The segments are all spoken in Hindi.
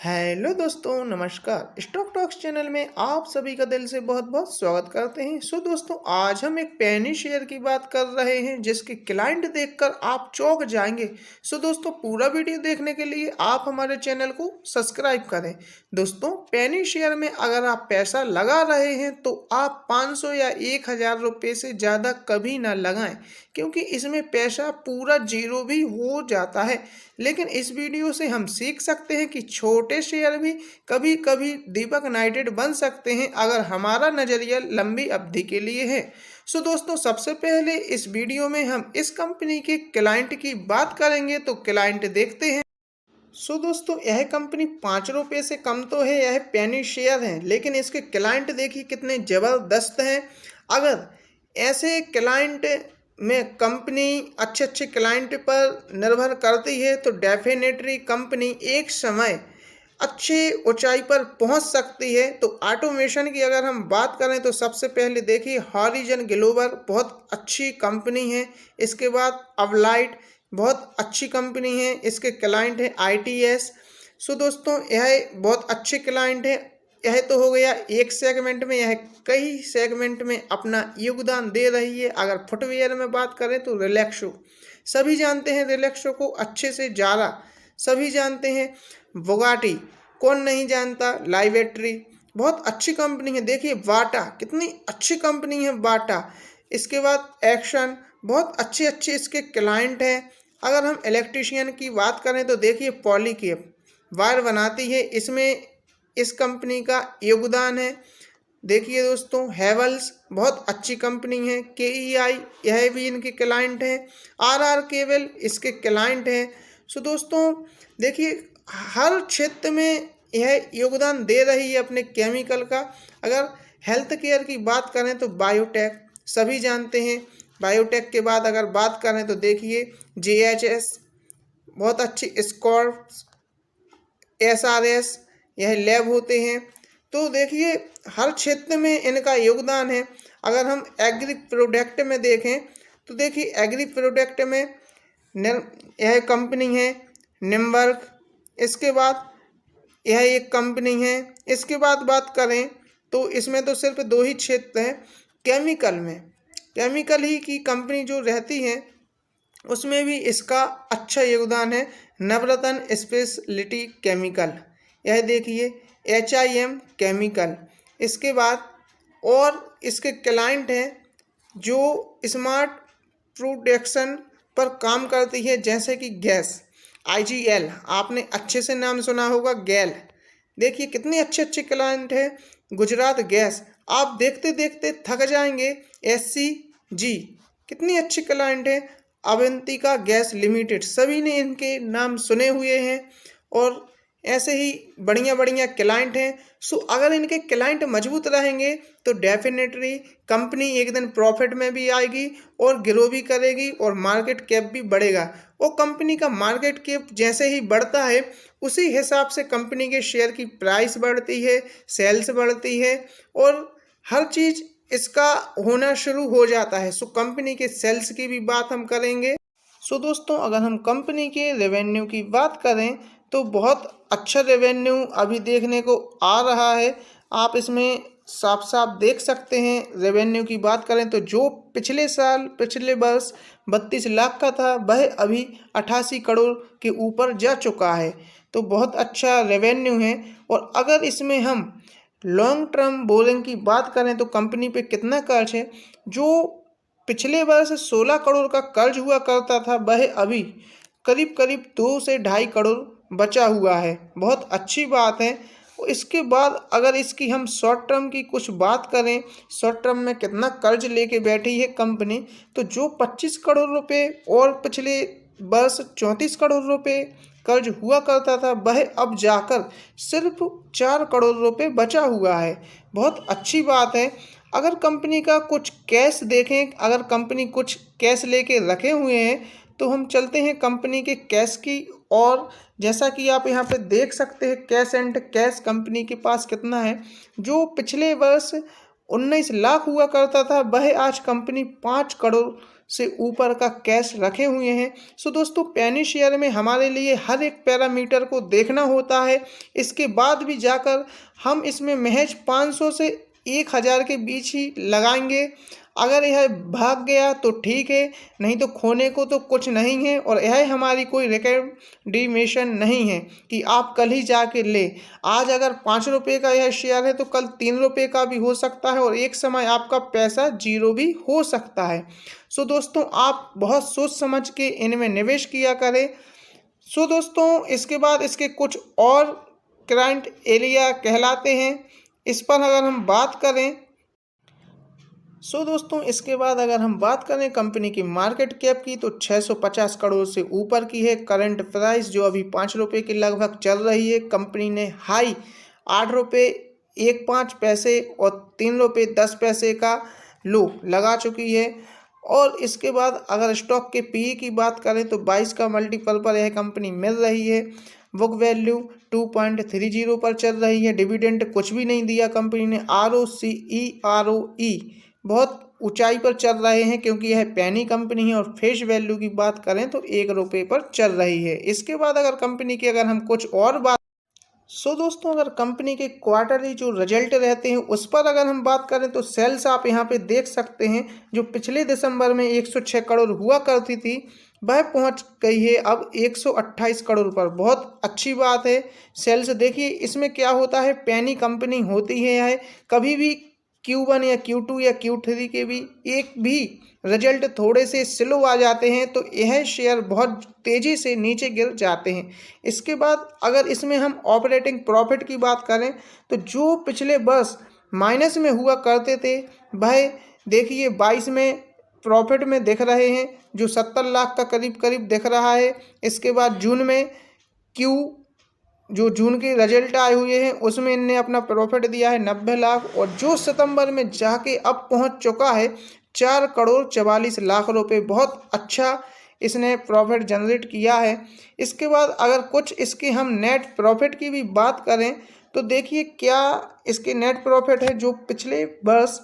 हेलो दोस्तों, नमस्कार। स्टॉक टॉक्स चैनल में आप सभी का दिल से बहुत बहुत स्वागत करते हैं। दोस्तों, आज हम एक पेनी शेयर की बात कर रहे हैं जिसके क्लाइंट देखकर आप चौंक जाएंगे। दोस्तों, पूरा वीडियो देखने के लिए आप हमारे चैनल को सब्सक्राइब करें। दोस्तों, पेनी शेयर में अगर आप पैसा लगा रहे हैं तो आप 500 या 1000 रुपये से ज़्यादा कभी ना लगाएं, क्योंकि इसमें पैसा पूरा जीरो भी हो जाता है। लेकिन इस वीडियो से हम सीख सकते हैं कि छोटे शेयर भी कभी कभी दीपक नाइटेड बन सकते हैं अगर हमारा नज़रिया लंबी अवधि के लिए है। दोस्तों, सबसे पहले इस वीडियो में हम इस कंपनी के क्लाइंट की बात करेंगे। तो क्लाइंट देखते हैं। दोस्तों, यह कंपनी 5 रुपये से कम तो है, यह पेनी शेयर है, लेकिन इसके क्लाइंट देखिए कितने ज़बरदस्त हैं। अगर ऐसे क्लाइंट में कंपनी अच्छे अच्छे क्लाइंट पर निर्भर करती है तो डेफिनेटली कंपनी एक समय अच्छे ऊंचाई पर पहुंच सकती है। तो ऑटोमेशन की अगर हम बात करें तो सबसे पहले देखिए हॉरिजन ग्लोबल बहुत अच्छी कंपनी है। इसके बाद अवलाइट बहुत अच्छी कंपनी है, इसके क्लाइंट है ITS। दोस्तों, यह बहुत अच्छे क्लाइंट है। यह तो हो गया एक सेगमेंट में, यह कई सेगमेंट में अपना योगदान दे रही है। अगर फुटवेयर में बात करें तो रिलैक्सो, सभी जानते हैं रिलैक्सो को अच्छे से, जारा सभी जानते हैं, बुगाटी कौन नहीं जानता, लाइवेट्री बहुत अच्छी कंपनी है। देखिए बाटा कितनी अच्छी कंपनी है, बाटा। इसके बाद एक्शन बहुत अच्छे अच्छे इसके क्लाइंट हैं। अगर हम इलेक्ट्रीशियन की बात करें तो देखिए पॉलीकेप वायर बनाती है, इसमें इस कंपनी का योगदान है। देखिए दोस्तों, हैवल्स बहुत अच्छी कंपनी है। KEI यह भी इनके क्लाइंट हैं। RR केबल इसके क्लाइंट हैं। दोस्तों, देखिए हर क्षेत्र में यह योगदान दे रही है अपने केमिकल का। अगर हेल्थ केयर की बात करें तो बायोटेक सभी जानते हैं। बायोटेक के बाद अगर बात करें तो देखिए JHS बहुत अच्छी, स्कॉर्प, SRS यह लैब होते हैं। तो देखिए हर क्षेत्र में इनका योगदान है। अगर हम एग्री प्रोडक्ट में देखें तो देखिए एग्री प्रोडक्ट में यह कंपनी है निम्बर्ग। इसके बाद यह एक कंपनी है। इसके बाद बात करें तो इसमें तो सिर्फ दो ही क्षेत्र हैं। केमिकल में केमिकल ही की कंपनी जो रहती है उसमें भी इसका अच्छा योगदान है, नवरत्न स्पेशलिटी केमिकल। यह देखिए HIM केमिकल। इसके बाद और इसके क्लाइंट हैं जो स्मार्ट प्रोडक्शन पर काम करती है, जैसे कि गैस IGL, आपने अच्छे से नाम सुना होगा, गैल। देखिए कितने अच्छे अच्छे क्लाइंट हैं। गुजरात गैस आप देखते देखते थक जाएंगे। SCG कितनी अच्छी क्लाइंट है। अवंतिका गैस लिमिटेड, सभी ने इनके नाम सुने हुए हैं और ऐसे ही बढ़िया बढ़िया क्लाइंट हैं। अगर इनके क्लाइंट मजबूत रहेंगे तो डेफिनेटली कंपनी एक दिन प्रॉफिट में भी आएगी और ग्रो भी करेगी और मार्केट कैप भी बढ़ेगा। और कंपनी का मार्केट कैप जैसे ही बढ़ता है उसी हिसाब से कंपनी के शेयर की प्राइस बढ़ती है, सेल्स बढ़ती है और हर चीज़ इसका होना शुरू हो जाता है। कंपनी के सेल्स की भी बात हम करेंगे। दोस्तों, अगर हम कंपनी के रेवेन्यू की बात करें तो बहुत अच्छा रेवेन्यू अभी देखने को आ रहा है। आप इसमें साफ साफ देख सकते हैं। रेवेन्यू की बात करें तो जो पिछले वर्ष 32 लाख का था वह अभी 88 करोड़ के ऊपर जा चुका है। तो बहुत अच्छा रेवेन्यू है। और अगर इसमें हम लॉन्ग टर्म बोरिंग की बात करें तो कंपनी पे कितना कर्ज है, जो पिछले वर्ष 16 करोड़ का कर्ज हुआ करता था वह अभी करीब करीब 2 से 2.5 करोड़ बचा हुआ है। बहुत अच्छी बात है। इसके बाद अगर इसकी हम शॉर्ट टर्म की कुछ बात करें, शॉर्ट टर्म में कितना कर्ज लेके बैठी है कंपनी, तो जो 25 करोड़ रुपए और पिछले वर्ष 34 करोड़ रुपए कर्ज हुआ करता था वह अब जाकर सिर्फ 4 करोड़ रुपए बचा हुआ है। बहुत अच्छी बात है। अगर कंपनी का कुछ कैश देखें, अगर कंपनी कुछ कैश लेके रखे हुए हैं तो हम चलते हैं कंपनी के कैश की। और जैसा कि आप यहाँ पे देख सकते हैं कैश एंड कैश कंपनी के पास कितना है। जो पिछले वर्ष 19 लाख हुआ करता था वह आज कंपनी 5 करोड़ से ऊपर का कैश रखे हुए हैं। सो दोस्तों पेनी शेयर में हमारे लिए हर एक पैरामीटर को देखना होता है, इसके बाद भी जाकर हम इसमें महज 500 से 1000 के बीच ही लगाएंगे। अगर यह भाग गया तो ठीक है, नहीं तो खोने को तो कुछ नहीं है। और यह हमारी कोई रिकमेंडेशन नहीं है कि आप कल ही जाके ले। आज अगर 5 रुपये का यह शेयर है तो कल 3 रुपये का भी हो सकता है और एक समय आपका पैसा जीरो भी हो सकता है। सो दोस्तों आप बहुत सोच समझ के इनमें निवेश किया करें। सो दोस्तों इसके बाद इसके कुछ और करंट एरिया कहलाते हैं, इस पर अगर हम बात करें। सो दोस्तों इसके बाद अगर हम बात करें कंपनी की मार्केट कैप की तो 650 करोड़ से ऊपर की है। करंट प्राइस जो अभी 5 रुपये के लगभग चल रही है। कंपनी ने हाई 8 रुपये 15 पैसे और 3 रुपये 10 पैसे का लो लगा चुकी है। और इसके बाद अगर स्टॉक के पीई की बात करें तो 22 का मल्टीपल पर यह कंपनी मिल रही है। बुक वैल्यू 2.30 पर चल रही है। डिविडेंड कुछ भी नहीं दिया कंपनी ने। ROCE ROE बहुत ऊंचाई पर चल रहे हैं क्योंकि यह पेनी कंपनी है। और फेस वैल्यू की बात करें तो 1 रुपये पर चल रही है। इसके बाद अगर कंपनी की अगर हम कुछ और बात सो दोस्तों अगर कंपनी के क्वार्टरली जो रिजल्ट रहते हैं उस पर अगर हम बात करें तो सेल्स आप यहाँ पे देख सकते हैं, जो पिछले दिसंबर में 106 करोड़ हुआ करती थी वह पहुँच गई है अब 128 करोड़ पर। बहुत अच्छी बात है। सेल्स देखिए इसमें क्या होता है, पेनी कंपनी होती है यह कभी भी Q1 या Q2 या Q3 के भी एक भी रिजल्ट थोड़े से स्लो आ जाते हैं तो यह शेयर बहुत तेज़ी से नीचे गिर जाते हैं। इसके बाद अगर इसमें हम ऑपरेटिंग प्रॉफिट की बात करें तो जो पिछले वर्ष माइनस में हुआ करते थे वह देखिए 22 में प्रॉफिट में दिख रहे हैं, जो 70 लाख का करीब दिख रहा है। इसके बाद जून में जो जून के रिजल्ट आए हुए हैं उसमें इनने अपना प्रॉफिट दिया है 90 लाख और जो सितंबर में जाके अब पहुंच चुका है 4 करोड़ 44 लाख रुपए। बहुत अच्छा इसने प्रॉफिट जनरेट किया है। इसके बाद अगर कुछ इसके हम नेट प्रॉफिट की भी बात करें तो देखिए क्या इसके नेट प्रॉफिट है, जो पिछले वर्ष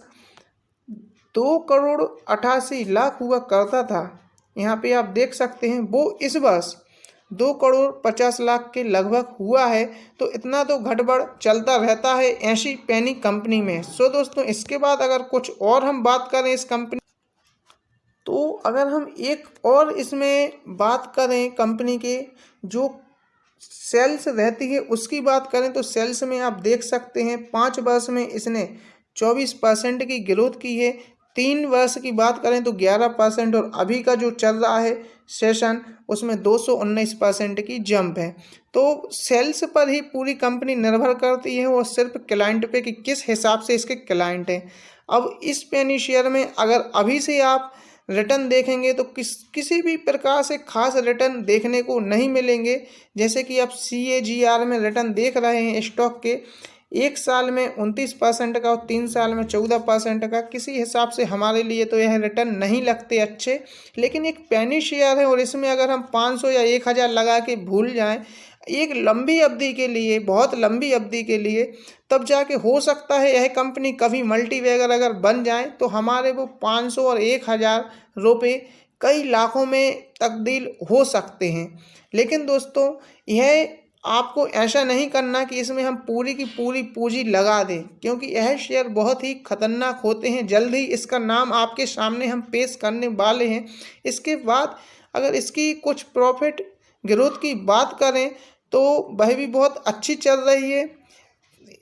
2 करोड़ 88 लाख हुआ करता था, यहाँ पे आप देख सकते हैं, वो इस वर्ष 2 करोड़ 50 लाख के लगभग हुआ है। तो इतना तो घटबड़ चलता रहता है ऐसी पेनी कंपनी में। सो दोस्तों इसके बाद अगर कुछ और हम बात करें इस कंपनी तो अगर हम एक और इसमें बात करें कंपनी के जो सेल्स रहती है उसकी बात करें तो सेल्स में आप देख सकते हैं 5 वर्ष में इसने 24% की ग्रोथ की है। 3 वर्ष की बात करें तो 11% और अभी का जो चल रहा है सेशन उसमें 219% की जंप है। तो सेल्स पर ही पूरी कंपनी निर्भर करती है और सिर्फ क्लाइंट पे कि किस हिसाब से इसके क्लाइंट हैं। अब इस पेनी शेयर में अगर अभी से आप रिटर्न देखेंगे तो किसी भी प्रकार से खास रिटर्न देखने को नहीं मिलेंगे। जैसे कि आप CAGR में रिटर्न देख रहे हैं स्टॉक के, 1 साल में 29% का और 3 साल में 14% का। किसी हिसाब से हमारे लिए तो यह रिटर्न नहीं लगते अच्छे, लेकिन एक पेनी शेयर है और इसमें अगर हम 500 या 1000 लगा के भूल जाएं एक लंबी अवधि के लिए, बहुत लंबी अवधि के लिए, तब जाके हो सकता है यह कंपनी कभी मल्टीबैगर अगर बन जाए तो हमारे वो 500 और 1000 रुपये कई लाखों में तब्दील हो सकते हैं। लेकिन दोस्तों यह आपको ऐसा नहीं करना कि इसमें हम पूरी की पूरी पूंजी लगा दें, क्योंकि यह शेयर बहुत ही खतरनाक होते हैं। जल्द ही इसका नाम आपके सामने हम पेश करने वाले हैं। इसके बाद अगर इसकी कुछ प्रॉफिट ग्रोथ की बात करें तो वह भी बहुत अच्छी चल रही है।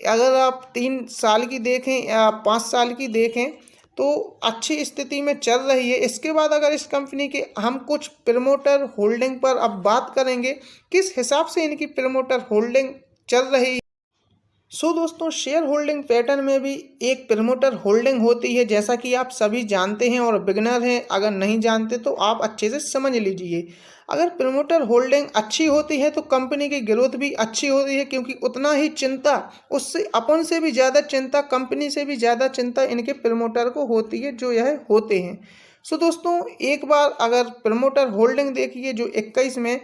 अगर आप 3 साल की देखें या 5 साल की देखें तो अच्छी स्थिति में चल रही है। इसके बाद अगर इस कंपनी के हम कुछ प्रमोटर होल्डिंग पर अब बात करेंगे, किस हिसाब से इनकी प्रमोटर होल्डिंग चल रही है। सो दोस्तों शेयर होल्डिंग पैटर्न में भी एक प्रमोटर होल्डिंग होती है, जैसा कि आप सभी जानते हैं और बिगनर हैं अगर नहीं जानते तो आप अच्छे से समझ लीजिए। अगर प्रमोटर होल्डिंग अच्छी होती है तो कंपनी की ग्रोथ भी अच्छी होती है, क्योंकि उतना ही चिंता उससे अपन से भी ज़्यादा चिंता, कंपनी से भी ज़्यादा चिंता इनके प्रमोटर को होती है जो यह होते हैं। सो दोस्तों एक बार अगर प्रमोटर होल्डिंग देखिए जो 21 में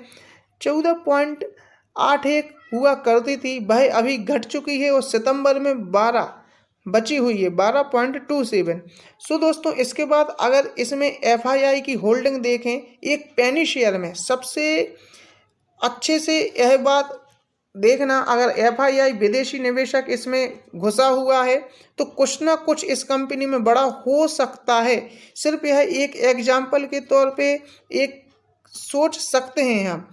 14.81 हुआ करती थी, वह अभी घट चुकी है और सितंबर में 12 बची हुई है 12.27। सो दोस्तों इसके बाद अगर इसमें FII की होल्डिंग देखें एक पेनी शेयर में, सबसे अच्छे से यह बात देखना, अगर FII विदेशी निवेशक इसमें घुसा हुआ है तो कुछ ना कुछ इस कंपनी में बड़ा हो सकता है। सिर्फ यह एक एग्जाम्पल के तौर पे एक सोच सकते हैं हम।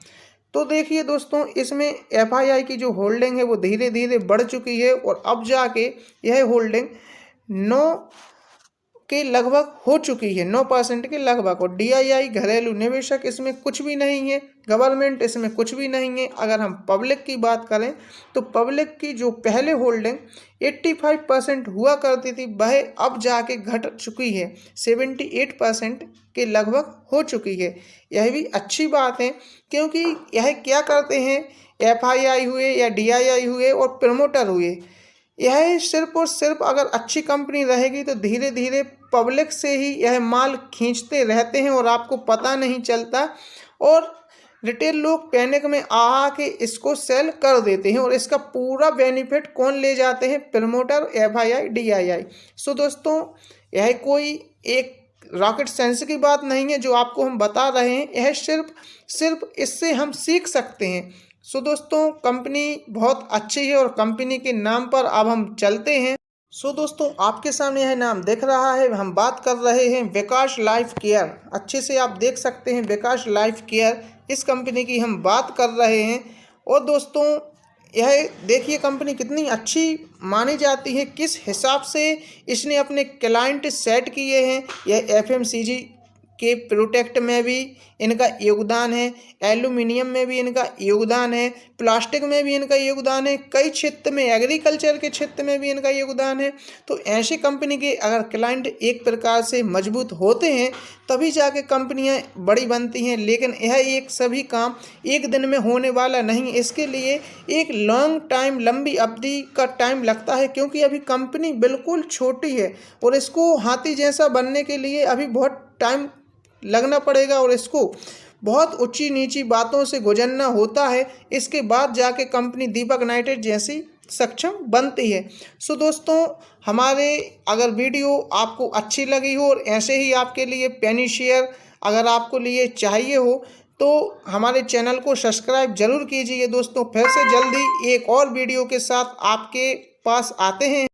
तो देखिए दोस्तों, इसमें FII की जो होल्डिंग है वो धीरे धीरे बढ़ चुकी है और अब जाके यह होल्डिंग 9 के लगभग हो चुकी है, 9% के लगभग। और DII घरेलू निवेशक इसमें कुछ भी नहीं है, गवर्नमेंट इसमें कुछ भी नहीं है। अगर हम पब्लिक की बात करें तो पब्लिक की जो पहले होल्डिंग 85% हुआ करती थी वह अब जाके घट चुकी है, 78% के लगभग हो चुकी है। यह भी अच्छी बात है, क्योंकि यह क्या करते हैं, FII हुए या DII हुए और प्रमोटर हुए, यह सिर्फ और सिर्फ अगर अच्छी कंपनी रहेगी तो धीरे धीरे पब्लिक से ही यह माल खींचते रहते हैं और आपको पता नहीं चलता, और रिटेल लोग पैनिक में आ के इसको सेल कर देते हैं और इसका पूरा बेनिफिट कौन ले जाते हैं, प्रमोटर, FII, DII। सो दोस्तों यह कोई एक रॉकेट साइंस की बात नहीं है जो आपको हम बता रहे हैं, यह सिर्फ इससे हम सीख सकते हैं। सो दोस्तों कंपनी बहुत अच्छी है और कंपनी के नाम पर अब हम चलते हैं। सो दोस्तों आपके सामने यह नाम दिख रहा है, हम बात कर रहे हैं विकास लाइफ केयर। अच्छे से आप देख सकते हैं विकास लाइफ केयर, इस कंपनी की हम बात कर रहे हैं। और दोस्तों यह देखिए कंपनी कितनी अच्छी मानी जाती है, किस हिसाब से इसने अपने क्लाइंट सेट किए हैं। यह FMCG के प्रोडक्ट में भी इनका योगदान है, एल्यूमिनियम में भी इनका योगदान है, प्लास्टिक में भी इनका योगदान है, कई क्षेत्र में, एग्रीकल्चर के क्षेत्र में भी इनका योगदान है। तो ऐसी कंपनी के अगर क्लाइंट एक प्रकार से मजबूत होते हैं तभी जाके कंपनियां बड़ी बनती हैं। लेकिन यह एक सभी काम एक दिन में होने वाला नहीं, इसके लिए एक लॉन्ग टाइम, लंबी अवधि का टाइम लगता है, क्योंकि अभी कंपनी बिल्कुल छोटी है और इसको हाथी जैसा बनने के लिए अभी बहुत टाइम लगना पड़ेगा और इसको बहुत ऊंची नीची बातों से गुजरना होता है। इसके बाद जाके कंपनी दीपक नाइट्रेट जैसी सक्षम बनती है। सो दोस्तों हमारे अगर वीडियो आपको अच्छी लगी हो और ऐसे ही आपके लिए पेनी शेयर अगर आपको लिए चाहिए हो तो हमारे चैनल को सब्सक्राइब जरूर कीजिए। दोस्तों फिर से जल्दी एक और वीडियो के साथ आपके पास आते हैं।